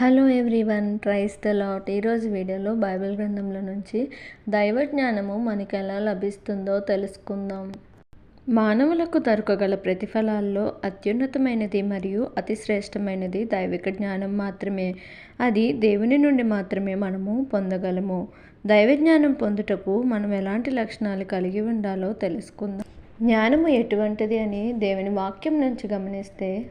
Hello everyone, praise the lord. ఈరోజు వీడియోలో Bible గ్రంథంలో నుంచి దైవ జ్ఞానము మనకు ఎలా లభిస్తుందో తెలుసుకుందాం. మానవులకు దొరకగల ప్రతిఫలాల్లో అత్యున్నతమైనది మరియు అతి శ్రేష్టమైనది దైవిక జ్ఞానం మాత్రమే. అది దేవుని నుండి మాత్రమే మనము పొందగలము. దైవ జ్ఞానం పొందుటకు మనం ఎలాంటి లక్షణాలు కలిగి ఉండాలో తెలుసుకుందాం. జ్ఞానము ఎటువంటిది అని దేవుని వాక్యం నుంచి గమనిస్తే,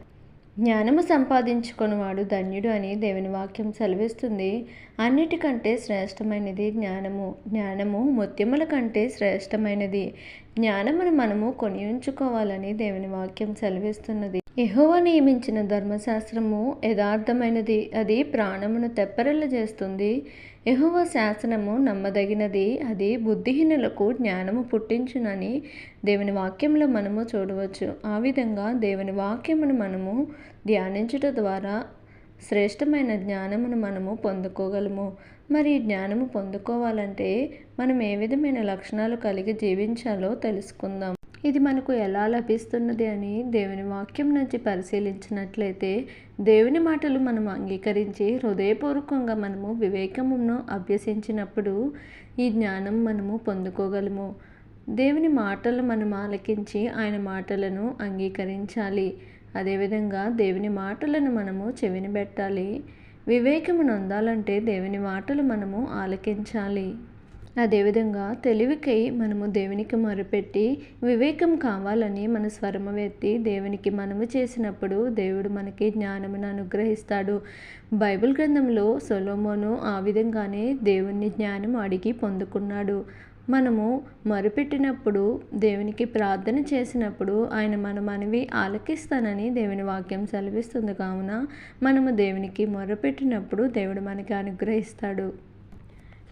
జ్ఞానము సంపాదించుకున్నవాడు ధన్యుడు అని దేవుని వాక్యం సెలవిస్తుంది. అన్నిటికంటే శ్రేష్టమైనది జ్ఞానము. జ్ఞానము ముత్యముల కంటే శ్రేష్టమైనది. జ్ఞానమును మనము కొని ఉంచుకోవాలని దేవుని వాక్యం సెలవిస్తున్నది. యెహోవా నియమించిన ధర్మశాస్త్రము యథార్థమైనది, అది ప్రాణమును తెప్పరిల్ల చేస్తుంది. యెహోవా శాసనము నమ్మదగినది, అది బుద్ధిహీనులకు జ్ఞానము పుట్టించునని దేవుని వాక్యంలో మనము చూడవచ్చు. ఆ విధంగా దేవుని వాక్యమును మనము ధ్యానించుట ద్వారా శ్రేష్టమైన జ్ఞానమును మనము పొందుకోగలము. మరి జ్ఞానము పొందుకోవాలంటే మనం ఏ విధమైన లక్షణాలు కలిగి జీవించాలో తెలుసుకుందాం. ఇది మనకు ఎలా లభిస్తున్నది అని దేవుని వాక్యం నుంచి పరిశీలించినట్లయితే, దేవుని మాటలు మనం అంగీకరించి హృదయపూర్వకంగా మనము వివేకమును అభ్యసించినప్పుడు ఈ జ్ఞానం మనము పొందుకోగలము. దేవుని మాటలు మనం ఆలకించి ఆయన మాటలను అంగీకరించాలి. అదేవిధంగా దేవుని మాటలను మనము చెవినబెట్టాలి. వివేకమును పొందాలంటే దేవుని మాటలు మనము ఆలకించాలి. అదేవిధంగా తెలివికై మనము దేవునికి మొరపెట్టి వివేకం కావాలని మన స్వరము ఎత్తి దేవునికి మనము చేసినప్పుడు దేవుడు మనకి జ్ఞానమును అనుగ్రహిస్తాడు. బైబిల్ గ్రంథంలో సొలొమోను ఆ విధంగానే దేవుని జ్ఞానం అడిగి పొందుకున్నాడు. మనము మొరపెట్టినప్పుడు, దేవునికి ప్రార్థన చేసినప్పుడు ఆయన మన మనవి ఆలకిస్తానని దేవుని వాక్యం సెలవిస్తుంది. కావున మనము దేవునికి మొరపెట్టినప్పుడు దేవుడు మనకి అనుగ్రహిస్తాడు.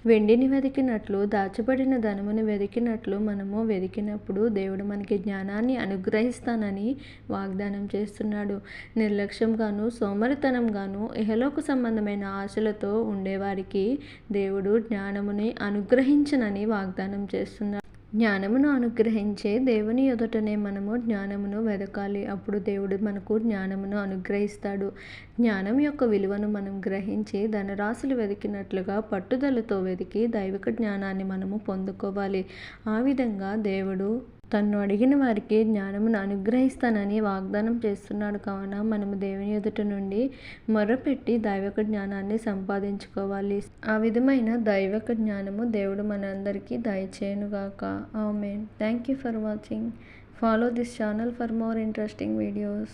వెండిని వెతికినట్లు, దాచబడిన ధనమును వెతికినట్లు మనము వెతికినప్పుడు దేవుడు మనకి జ్ఞానాన్ని అనుగ్రహిస్తానని వాగ్దానం చేస్తున్నాడు. నిర్లక్ష్యంగాను, సోమరితనంగాను, ఇహలోక సంబంధమైన ఆశలతో ఉండేవారికి దేవుడు జ్ఞానముని అనుగ్రహించనని వాగ్దానం చేస్తున్నాడు. జ్ఞానమును అనుగ్రహించే దేవుని ఎదుటనే మనము జ్ఞానమును వెదకాలి. అప్పుడు దేవుడు మనకు జ్ఞానమును అనుగ్రహిస్తాడు. జ్ఞానం యొక్క విలువను మనం గ్రహించి ధనరాశులు వెతికినట్లుగా పట్టుదలతో వెతికి దైవిక జ్ఞానాన్ని మనము పొందుకోవాలి. ఆ విధంగా దేవుడు తన్ను అడిగిన వారికి జ్ఞానమును అనుగ్రహిస్తానని వాగ్దానం చేస్తున్నాడు. కావున మనము దేవుని ఎదుట నుండి మొరపెట్టి దైవిక జ్ఞానాన్ని సంపాదించుకోవాలి. ఆ విధమైన దైవిక జ్ఞానము దేవుడు మనందరికీ దయచేయునుగాక. ఆమేన్. Thank you for watching. Follow this channel for more interesting videos.